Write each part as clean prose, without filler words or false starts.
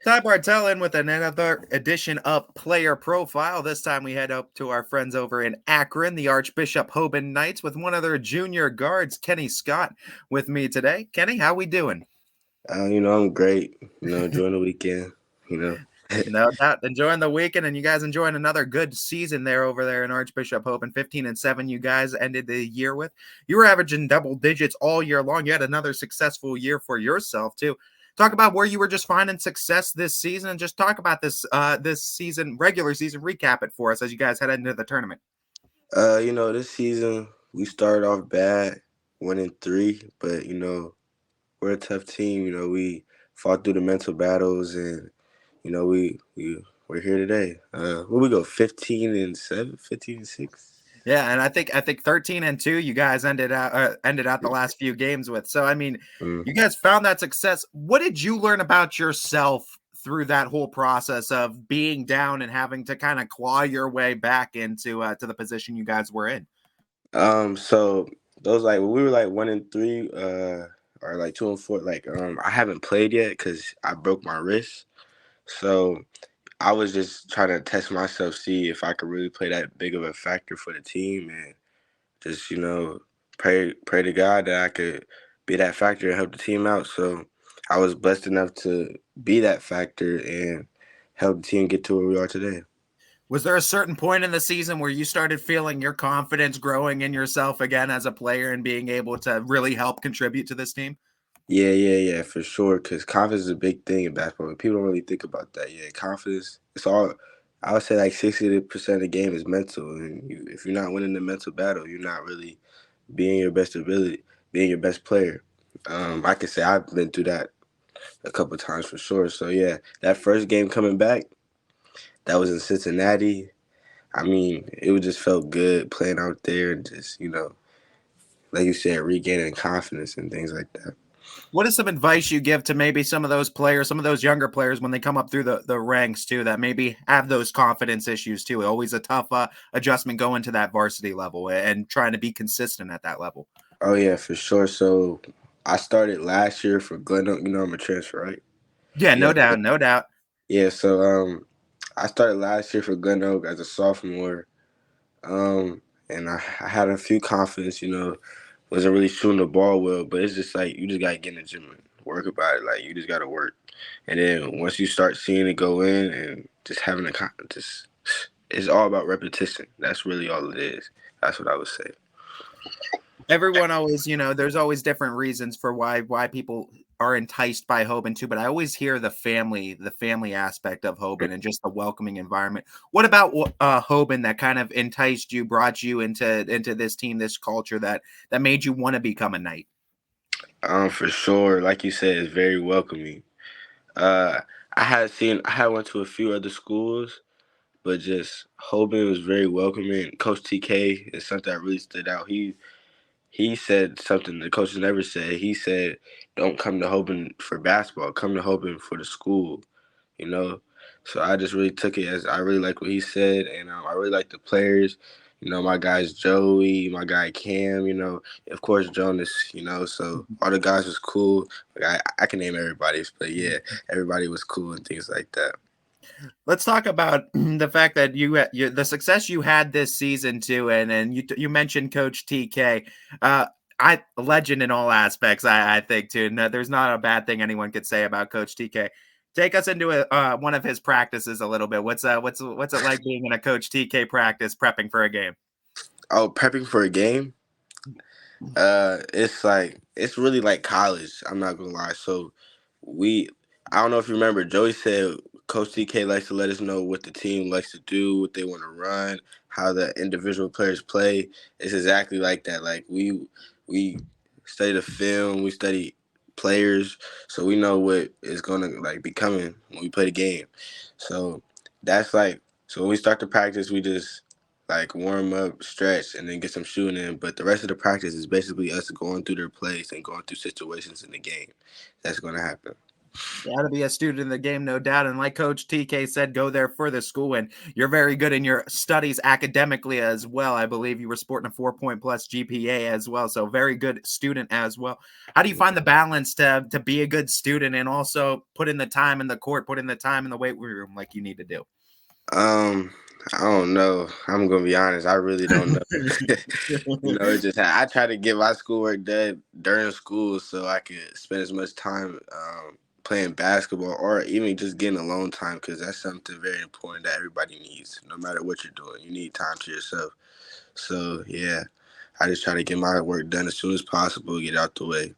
Ty Bartel in with another edition of Player Profile. This time we head up to our friends over in Akron, the Archbishop Hoban Knights, with one of their junior guards, Kenny Scott, with me today. Kenny, how we doing? I'm great. Enjoying the weekend. You know, No doubt, enjoying the weekend, and you guys enjoying another good season there over there in Archbishop Hoban. 15-7, you guys ended the year with. You were averaging double digits all year long. You had another successful year for yourself too. Talk about where you were just finding success this season, and just talk about this season, regular season. Recap it for us as you guys head into the tournament. this season we started off bad, 1-3, but we're a tough team. We fought through the mental battles, and we're here today. Where we go, 15-7, 15-6. Yeah, and I think 13-2 you guys ended out the last few games with. So I mean, Mm. you guys found that success. What did you learn about yourself through that whole process of being down and having to kind of claw your way back into to the position you guys were in? So those like when we were like 1-3, or like 2-4. Like I haven't played yet because I broke my wrist. So I was just trying to test myself, see if I could really play that big of a factor for the team, and just pray to God that I could be that factor and help the team out. So I was blessed enough to be that factor and help the team get to where we are today. Was there a certain point in the season where you started feeling your confidence growing in yourself again as a player and being able to really help contribute to this team? Yeah, for sure. Because confidence is a big thing in basketball. People don't really think about that. Yeah, confidence. It's all. I would say like 60% of the game is mental, and if you're not winning the mental battle, you're not really being your best ability, being your best player. I can say I've been through that a couple of times for sure. So yeah, that first game coming back, that was in Cincinnati. I mean, it would just felt good playing out there and just like you said, regaining confidence and things like that. What is some advice you give to maybe some of those players, some of those younger players when they come up through the ranks too, that maybe have those confidence issues too? Always a tough adjustment going to that varsity level and trying to be consistent at that level. Oh yeah, for sure. So I started last year for Glen Oak. I'm a transfer, right? Yeah, Yeah. no doubt, no doubt. Yeah. So I started last year for Glen Oak as a sophomore. And I had a few confidence. Wasn't really shooting the ball well, but it's just like you just gotta get in the gym and work about it. Like you just gotta work, and then once you start seeing it go in and just having just it's all about repetition. That's really all it is. That's what I would say. Everyone always, there's always different reasons for why people are enticed by Hoban too, but I always hear the family aspect of Hoban and just the welcoming environment. What about Hoban that kind of enticed you, brought you into this team, this culture that made you want to become a Knight? For sure, like you said, it's very welcoming. Uh, I had went to a few other schools, but just Hoban was very welcoming. Coach TK is something that really stood out. He said something the coaches never said. He said, "Don't come to Hoban for basketball. Come to Hoban for the school." You know. So I just really took it as I really like what he said, and I really like the players. My guys Joey, my guy Cam. Of course Jonas. So all the guys was cool. Like I can name everybody, but yeah, everybody was cool and things like that. Let's talk about the fact that the success you had this season too, and you mentioned Coach TK, I legend in all aspects. I think too. No, there's not a bad thing anyone could say about Coach TK. Take us into one of his practices a little bit. What's it like being in a Coach TK practice, prepping for a game? Oh, prepping for a game. It's really like college. I'm not gonna lie. So we, I don't know if you remember, Joey said Coach TK likes to let us know what the team likes to do, what they want to run, how the individual players play. It's exactly like that. Like we study the film, we study players, so we know what is gonna like be coming when we play the game. So that's like so when we start to practice, we just like warm up, stretch, and then get some shooting in. But the rest of the practice is basically us going through their plays and going through situations in the game. That's going to happen. Got to be a student in the game, no doubt. And like Coach TK said, go there for the school. And you're very good in your studies academically as well. I believe you were sporting a 4 point plus GPA as well. So very good student as well. How do you find the balance to be a good student and also put in the time in the court, put in the time in the weight room like you need to do? Um, I don't know. I'm gonna be honest. I really don't know. It just I try to get my schoolwork done during school so I could spend as much time playing basketball or even just getting alone time because that's something very important that everybody needs. No matter what you're doing, you need time to yourself. So yeah, I just try to get my work done as soon as possible, get out the way.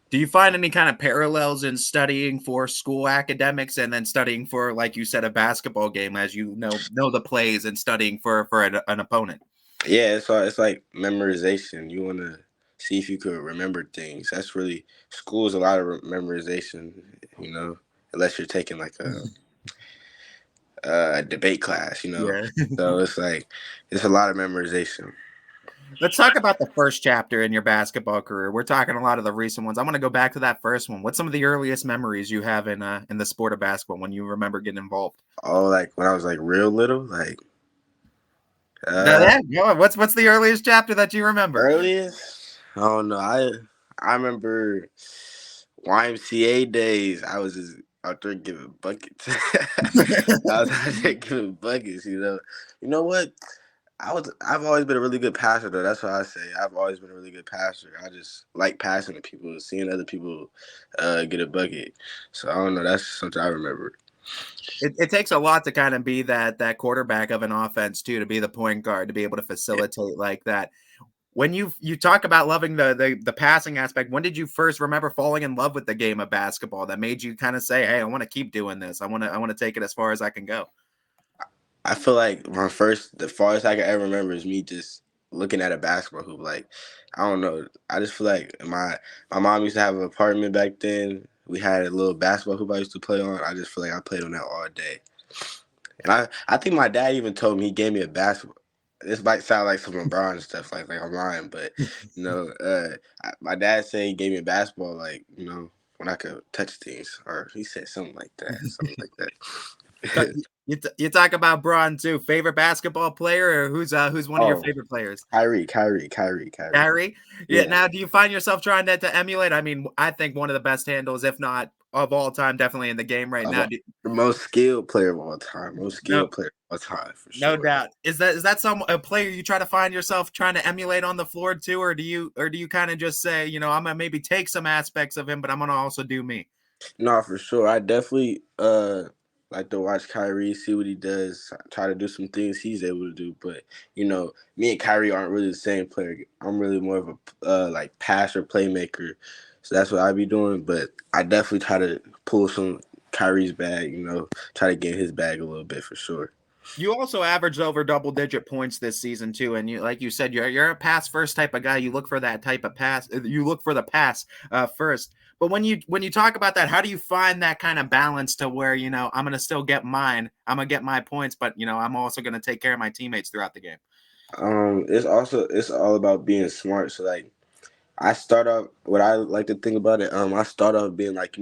Do you find any kind of parallels in studying for school academics and then studying for, like you said, a basketball game as you know the plays and studying for an opponent? Yeah, it's like memorization. You want to see if you could remember things. That's really school is a lot of memorization. Unless you're taking like a debate class. Yeah. So it's like it's a lot of memorization. Let's talk about the first chapter in your basketball career. We're talking a lot of the recent ones. I'm going to go back to that first one. What's some of the earliest memories you have in the sport of basketball when you remember getting involved? Oh, like when I was like real little, like uh Yeah, go on. What's the earliest chapter that you remember? earliest. I don't know. I remember YMCA days. I was just out there giving buckets. I was out there giving buckets. You know what? I've always been a really good passer though. That's what I say. I've always been a really good passer. I just like passing to people, seeing other people get a bucket. So I don't know. That's something I remember. It takes a lot to kind of be that quarterback of an offense too, to be the point guard, to be able to Yeah. facilitate like that. When you talk about loving the passing aspect, when did you first remember falling in love with the game of basketball that made you kind of say, "Hey, I want to keep doing this. I want to take it as far as I can go." I feel like the farthest I can ever remember is me just looking at a basketball hoop. Like, I don't know. I just feel like my mom used to have an apartment back then. We had a little basketball hoop I used to play on. I just feel like I played on that all day. And I think my dad even told me he gave me a basketball. This might sound like some LeBron stuff, like I'm lying, but my dad said he gave me a basketball, like when I could touch things, or he said something like that, something like Ta- that. you talk about Braun too. Favorite basketball player, or who's one of your Oh, favorite players? Kyrie. Kyrie. Yeah. Yeah, Now, do you find yourself trying to emulate? I mean, I think one of the best handles, if not of all time, definitely in the game right I'm now. the most skilled player of all time. Most No, skilled player of all time for no sure. doubt. Is that some a player you try to find yourself trying to emulate on the floor too, or do you kind of just say, I'm gonna maybe take some aspects of him, but I'm gonna also do me? No, for sure. I definitely like to watch Kyrie, see what he does, try to do some things he's able to do. But me and Kyrie aren't really the same player. I'm really more of a like passer, playmaker. So that's what I be doing. But I definitely try to pull some Kyrie's bag. Try to get his bag a little bit for sure. You also averaged over double digit points this season too, and you like you said, you're a pass first type of guy. You look for that type of pass. You look for the pass first. But when you talk about that, how do you find that kind of balance to where I'm gonna still get mine, I'm gonna get my points, but I'm also gonna take care of my teammates throughout the game. It's all about being smart. So like I start off what I like to think about it. I start off being like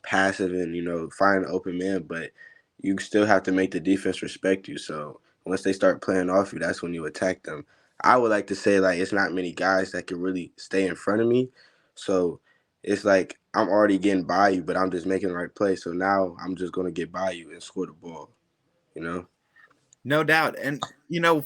passive and find an open man, but you still have to make the defense respect you. So once they start playing off you, that's when you attack them. I would like to say like it's not many guys that can really stay in front of me, so it's like I'm already getting by you, but I'm just making the right play. So now I'm just gonna get by you and score the ball. You know. No doubt. And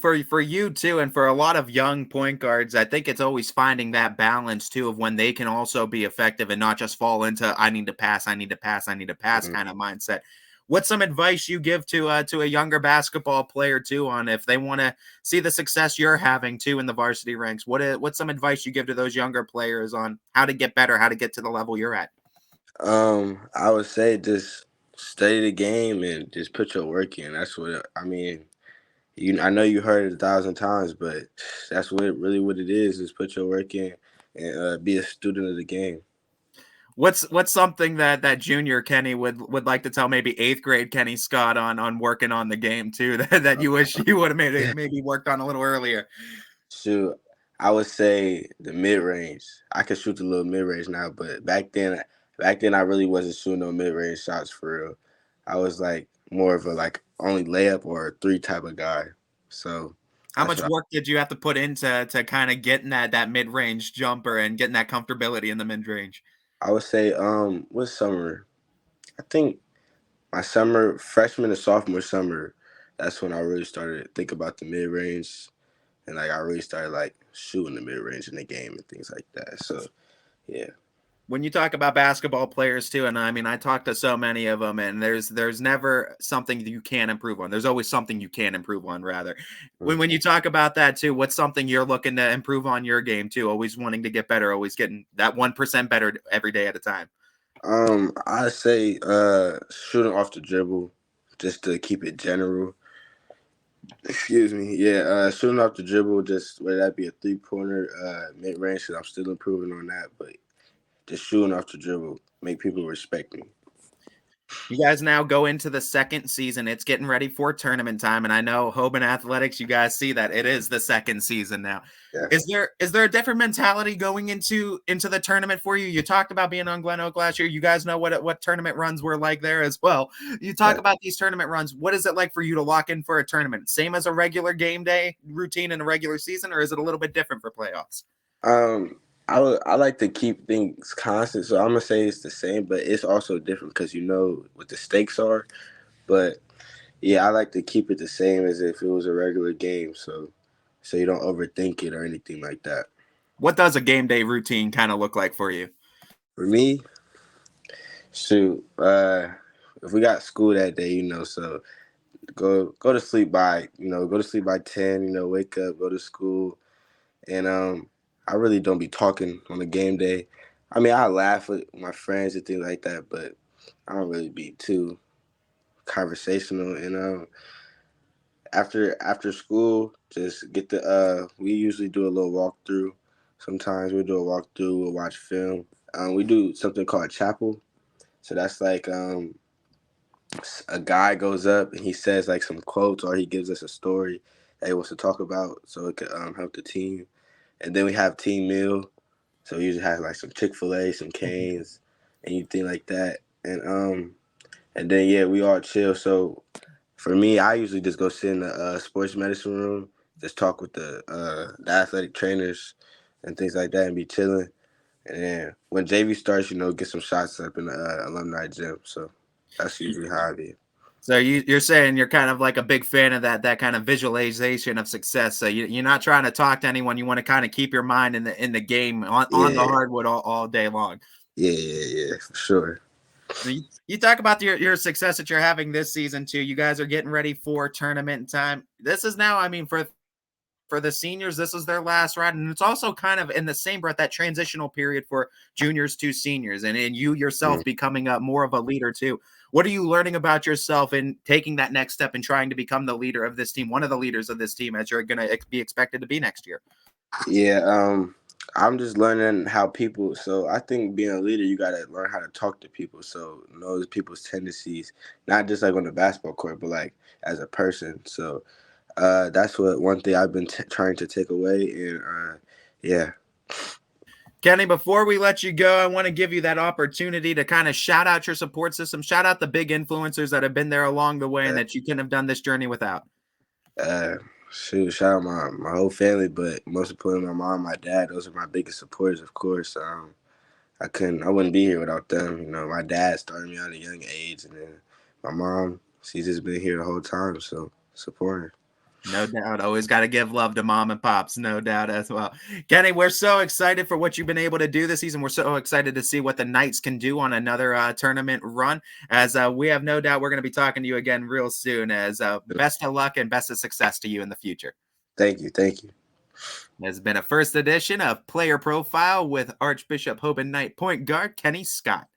for you too, and for a lot of young point guards, I think it's always finding that balance too of when they can also be effective and not just fall into I need to pass, I need to pass, I need to pass Mhm. kind of mindset. What's some advice you give to a younger basketball player too on if they want to see the success you're having too in the varsity ranks? What's some advice you give to those younger players on how to get better, how to get to the level you're at? I would say just study the game and just put your work in. That's what I mean. I know you heard it 1,000 times, but that's what it is put your work in and be a student of the game. What's something that junior Kenny would like to tell maybe eighth grade Kenny Scott on working on the game too that you wish you would have maybe worked on a little earlier? Shoot, I would say the mid range. I could shoot the little mid range now, but back then back then I really wasn't shooting no mid range shots for real. I was like more of a like only layup or three type of guy. So How that's much what work did you have to put into to kind of getting that mid range jumper and getting that comfortability in the mid range? I would say. What summer? I think my summer, freshman and sophomore summer. That's when I really started to think about the mid range, and like I really started like shooting the mid range in the game and things like that. So yeah. When you talk about basketball players too, and I mean, I talk to so many of them, and there's never something that you can't improve on. There's always something you can improve on, rather. When you talk about that too, what's something you're looking to improve on your game too? Always wanting to get better, always getting that 1% better every day at a time. I say shooting off the dribble, just to keep it general. Excuse me. Yeah, shooting off the dribble, just whether that be a 3-pointer, mid range, because I'm still improving on that. But just shooting off the dribble, make people respect me. You guys now go into the second season. It's getting ready for tournament time, and I know Hoban Athletics. You guys see that it is the second season now. Yeah. Is there a different mentality going into the tournament for you? You talked about being on Glen Oak last year. You guys know what tournament runs were like there as well. You talk Yeah. about these tournament runs. What is it like for you to lock in for a tournament? Same as a regular game day routine in a regular season, or is it a little bit different for playoffs? Um, I like to keep things constant, so I'm gonna say it's the same, but it's also different because you know what the stakes are. But yeah, I like to keep it the same as if it was a regular game, so you don't overthink it or anything like that. What does a game day routine kind of look like for you? For me, shoot, if we got school that day, so go to sleep by, go to sleep by 10, wake up, go to school, and I really don't be talking on a game day. I mean, I laugh with my friends and things like that, but I don't really be too conversational. And after school, just get the we usually do a little walkthrough. Sometimes we do a walkthrough, we'll watch film. We do something called chapel. So that's like a guy goes up and he says like some quotes or he gives us a story that he wants to talk about so it could help the team. And then we have team meal. So we usually have like some Chick-fil-A, some Canes, anything like that. And then yeah, we all chill. So for me, I usually just go sit in the sports medicine room, just talk with the athletic trainers and things like that, and be chilling. And then when JV starts, get some shots up in the alumni gym. So that's usually how I be. So you're saying you're kind of like a big fan of that kind of visualization of success. So you're not trying to talk to anyone. You want to kind of keep your mind in the game on the Yeah, hardwood all day long. yeah, for sure. You talk about your success that you're having this season too. You guys are getting ready for tournament time. This is now, I mean, for the seniors, this is their last ride. And it's also kind of in the same breath that transitional period for juniors to seniors and you yourself Mm. becoming more of a leader too. What are you learning about yourself in taking that next step and trying to become the leader of this team, one of the leaders of this team as you're going to be expected to be next year? Yeah, I'm just learning how people. So I think being a leader, you gotta learn how to talk to people. So know people's tendencies, not just like on the basketball court, but like as a person. So that's what one thing I've been trying to take away. And yeah, Kenny, before we let you go, I want to give you that opportunity to kind of shout out your support system, shout out the big influencers that have been there along the way and uh, that you couldn't have done this journey without. uh, shoot, shout out my whole family, but most importantly, my mom, my dad. Those are my biggest supporters, of course. I wouldn't be here without them. My dad started me at a young age, and then my mom, she's just been here the whole time. So supporting. No doubt. Always got to give love to mom and pops. No doubt as well. Kenny, we're so excited for what you've been able to do this season. We're so excited to see what the Knights can do on another tournament run. As we have no doubt we're going to be talking to you again real soon. As best of luck and best of success to you in the future. Thank you, thank you. This has been a first edition of Player Profile with Archbishop Hoban Knight point guard Kenny Scott.